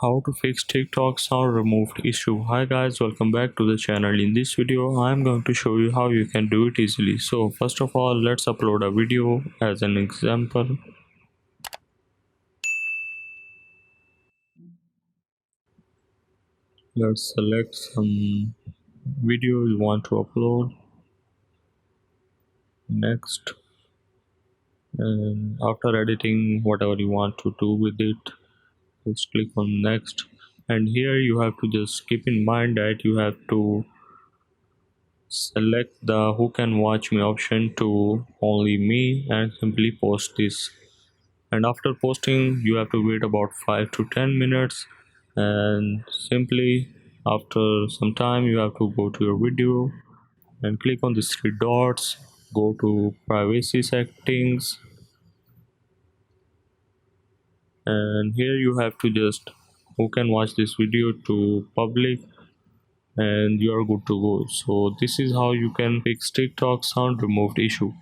How to fix TikTok sound removed issue. Hi guys, welcome back to the channel. In this video I am going to show you how you can do it easily. So first of all, let's upload a video as an example. Let's select some video you want to upload. Next, and after editing whatever you want to do with it, just click on next. And here you have to just keep in mind that you have to select the who can watch me option to only me and simply post this. And after posting you have to wait about 5 to 10 minutes, and simply after some time you have to go to your video and click on these three dots, go to privacy settings, and here you have to just who can watch this video to public, and you are good to go. So this is how you can fix TikTok sound removed issue.